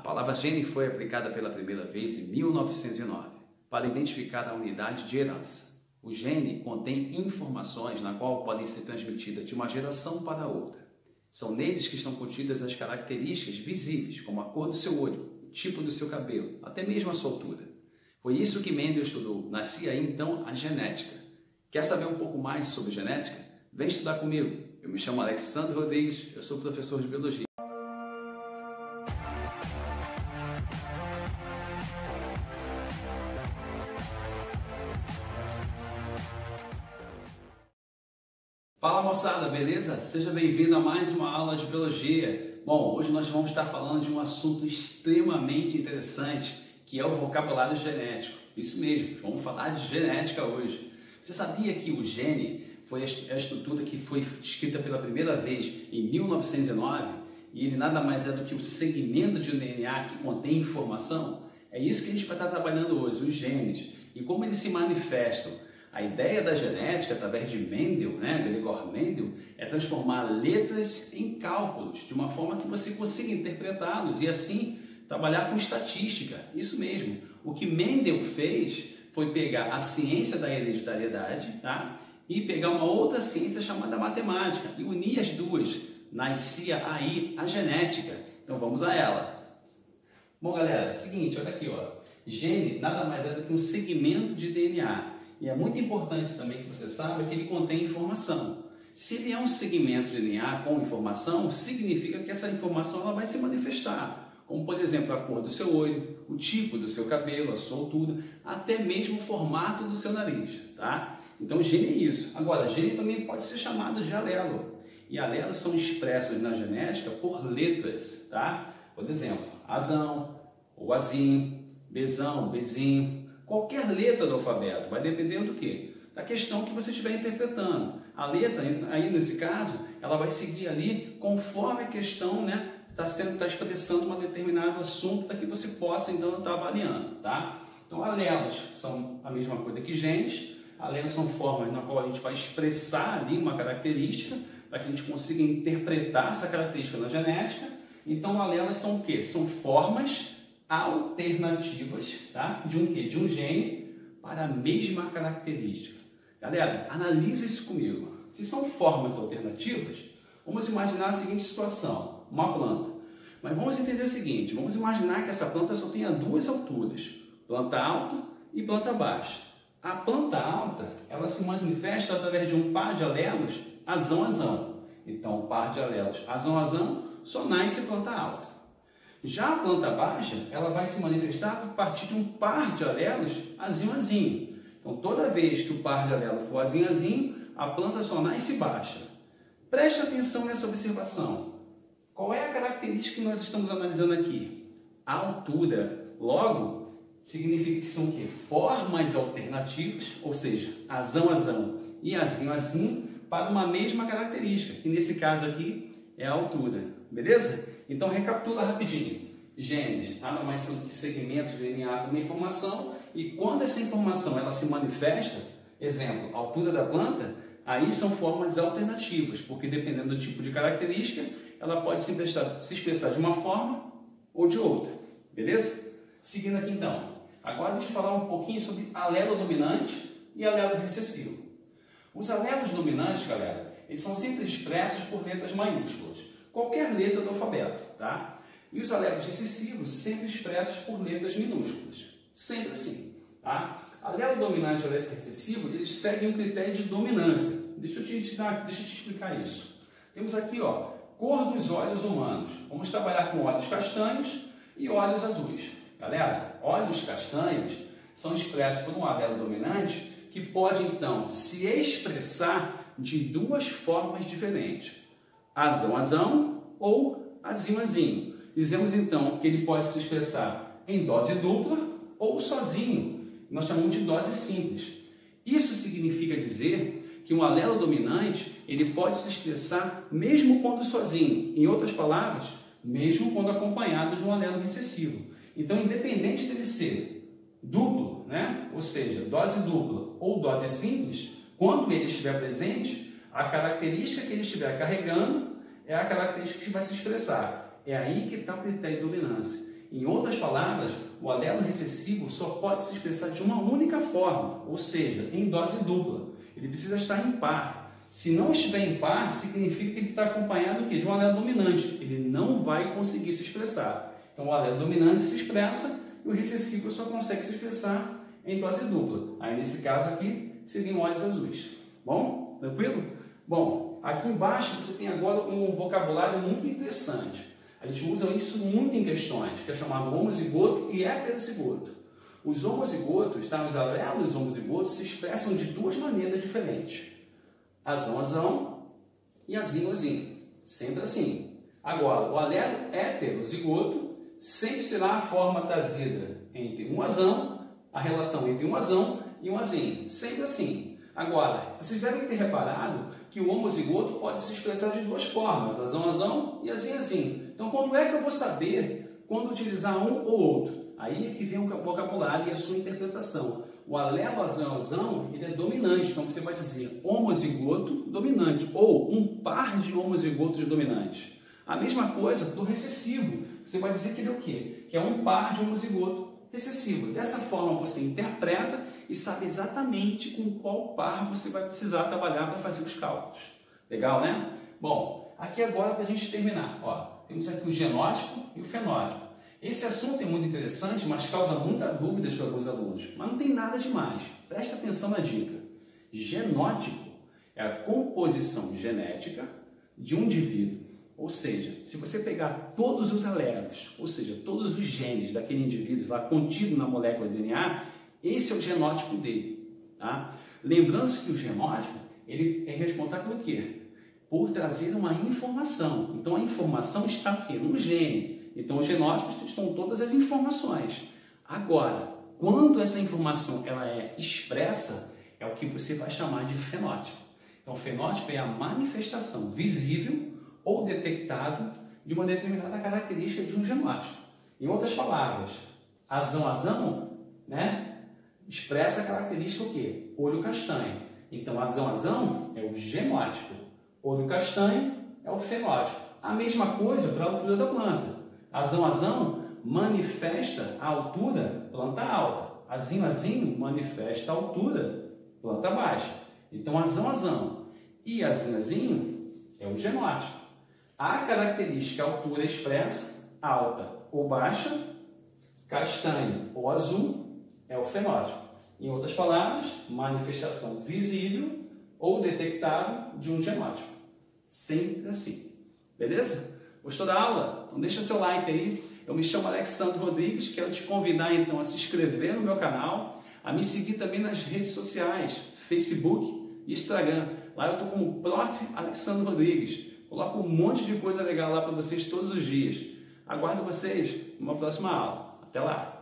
palavra gene foi aplicada pela primeira vez em 1909 para identificar a unidade de herança. O gene contém informações na qual podem ser transmitidas de uma geração para outra. São neles que estão contidas as características visíveis, como a cor do seu olho, o tipo do seu cabelo, até mesmo a sua altura. Foi isso que Mendel estudou. Nascia aí então a genética. Quer saber um pouco mais sobre genética? Vem estudar comigo. Eu me chamo Alexandre Rodrigues, eu sou professor de biologia. Fala moçada, beleza? Seja bem-vindo a mais uma aula de biologia. Bom, hoje nós vamos estar falando de um assunto extremamente interessante, que é o vocabulário genético. Isso mesmo, vamos falar de genética hoje. Você sabia que o gene foi a estrutura que foi escrita pela primeira vez em 1909 e ele nada mais é do que o segmento de um DNA que contém informação? É isso que a gente vai estar trabalhando hoje, os genes, e como eles se manifestam. A ideia da genética, através de Mendel, Gregor Mendel, é transformar letras em cálculos, de uma forma que você consiga interpretá-los e assim trabalhar com estatística. Isso mesmo. O que Mendel fez foi pegar a ciência da hereditariedade, tá? E pegar uma outra ciência chamada matemática e unir as duas. Nascia aí a genética. Então vamos a ela. Bom, galera, é o seguinte, olha aqui, ó. Gene nada mais é do que um segmento de DNA. E é muito importante também que você saiba que ele contém informação. Se ele é um segmento de DNA com informação, significa que essa informação ela vai se manifestar. Como, por exemplo, a cor do seu olho, o tipo do seu cabelo, a sua altura, até mesmo o formato do seu nariz, tá? Então, gene é isso. Agora, gene também pode ser chamado de alelo. E alelos são expressos na genética por letras, tá? Por exemplo, azão, ou azinho, bezão, bezinho. Qualquer letra do alfabeto, vai depender do quê? Da questão que você estiver interpretando. A letra, aí nesse caso, ela vai seguir ali conforme a questão, está expressando um determinado assunto para que você possa, então, estar avaliando, tá? Então, alelos são a mesma coisa que genes. Alelos são formas na qual a gente vai expressar ali uma característica para que a gente consiga interpretar essa característica na genética. Então, alelos são o quê? São formas alternativas, tá? De um quê? De um gene para a mesma característica. Galera, analisa isso comigo. Se são formas alternativas, vamos imaginar a seguinte situação, uma planta. Mas vamos entender o seguinte, vamos imaginar que essa planta só tenha duas alturas, planta alta e planta baixa. A planta alta, ela se manifesta através de um par de alelos azão-azão. Então, o par de alelos azão-azão só nasce planta alta. Já a planta baixa, ela vai se manifestar a partir de um par de alelos azinho-azinho. Então, toda vez que o par de alelos for azinho-azinho, a planta só nasce baixa. Preste atenção nessa observação. Qual é a característica que nós estamos analisando aqui? A altura. Logo, significa que são o quê? Formas alternativas, ou seja, azão-azão e azinho-azinho, para uma mesma característica, que nesse caso aqui é a altura. Beleza? Então, recapitula rapidinho. Genes nada mais são do que segmentos de DNA com uma informação e quando essa informação ela se manifesta, exemplo, a altura da planta, aí são formas alternativas, porque dependendo do tipo de característica, ela pode se expressar de uma forma ou de outra. Beleza? Seguindo aqui então. Agora deixa eu falar um pouquinho sobre alelo dominante e alelo recessivo. Os alelos dominantes, galera, eles são sempre expressos por letras maiúsculas. Qualquer letra do alfabeto, tá? E os alelos recessivos sempre expressos por letras minúsculas. Sempre assim, tá? Alelo dominante e alelo recessivo, eles seguem um critério de dominância. Deixa eu te explicar isso. Temos aqui, ó, cor dos olhos humanos. Vamos trabalhar com olhos castanhos e olhos azuis. Galera, olhos castanhos são expressos por um alelo dominante que pode, então, se expressar de duas formas diferentes. Azão-azão ou azinho-azinho. Dizemos então que ele pode se expressar em dose dupla ou sozinho. Nós chamamos de dose simples. Isso significa dizer que um alelo dominante ele pode se expressar mesmo quando sozinho. Em outras palavras, mesmo quando acompanhado de um alelo recessivo. Então, independente dele ser duplo, ou seja, dose dupla ou dose simples, quando ele estiver presente, a característica que ele estiver carregando é a característica que vai se expressar. É aí que está o critério de dominância. Em outras palavras, o alelo recessivo só pode se expressar de uma única forma, ou seja, em dose dupla. Ele precisa estar em par. Se não estiver em par, significa que ele está acompanhado do quê? De um alelo dominante. Ele não vai conseguir se expressar. Então, o alelo dominante se expressa e o recessivo só consegue se expressar em dose dupla. Aí, nesse caso aqui, seriam olhos azuis. Bom? Tranquilo? Bom, aqui embaixo você tem agora um vocabulário muito interessante. A gente usa isso muito em questões, que é chamado homozigoto e heterozigoto. Os homozigotos, tá? Os alelos homozigotos se expressam de duas maneiras diferentes. Azão e azinho. Sempre assim. Agora, o alelo heterozigoto sempre será a forma trazida entre um azão, a relação entre um azão e um azinho. Sempre assim. Agora, vocês devem ter reparado que o homozigoto pode se expressar de duas formas, azão e azinho. Então, quando é que eu vou saber quando utilizar um ou outro? Aí é que vem o vocabulário e a sua interpretação. O alelo azão, ele é dominante, então você vai dizer homozigoto dominante ou um par de homozigotos dominantes. A mesma coisa do recessivo, você vai dizer que ele é o quê? Que é um par de homozigoto recessivo. Dessa forma você interpreta e sabe exatamente com qual par você vai precisar trabalhar para fazer os cálculos. Legal, né? Bom, aqui agora para a gente terminar, ó, temos aqui o genótipo e o fenótipo. Esse assunto é muito interessante, mas causa muitas dúvidas para alguns alunos. Mas não tem nada demais. Preste atenção na dica. Genótipo é a composição genética de um indivíduo. Ou seja, se você pegar todos os alelos, ou seja, todos os genes daquele indivíduo lá contido na molécula de DNA, esse é o genótipo dele. Tá? Lembrando-se que o genótipo ele é responsável por quê? Por trazer uma informação. Então a informação está o quê? No gene. Então os genótipos estão todas as informações. Agora, quando essa informação ela é expressa, é o que você vai chamar de fenótipo. Então o fenótipo é a manifestação visível ou detectável de uma determinada característica de um genótipo. Em outras palavras, azão, né, expressa a característica o quê? Olho castanho. Então azão é o genótipo. Olho castanho é o fenótipo. A mesma coisa para a altura da planta. Azão manifesta a altura, planta alta. Azinho manifesta a altura, planta baixa. Então, azão e azinho é o genótipo. A característica altura expressa, alta ou baixa, castanho ou azul, é o fenótipo. Em outras palavras, manifestação visível ou detectável de um genótipo. Sempre assim. Beleza? Gostou da aula? Então deixa seu like aí. Eu me chamo Alexandre Rodrigues, quero te convidar então a se inscrever no meu canal, a me seguir também nas redes sociais, Facebook e Instagram. Lá eu estou como Prof. Alexandre Rodrigues. Coloco um monte de coisa legal lá para vocês todos os dias. Aguardo vocês numa próxima aula. Até lá!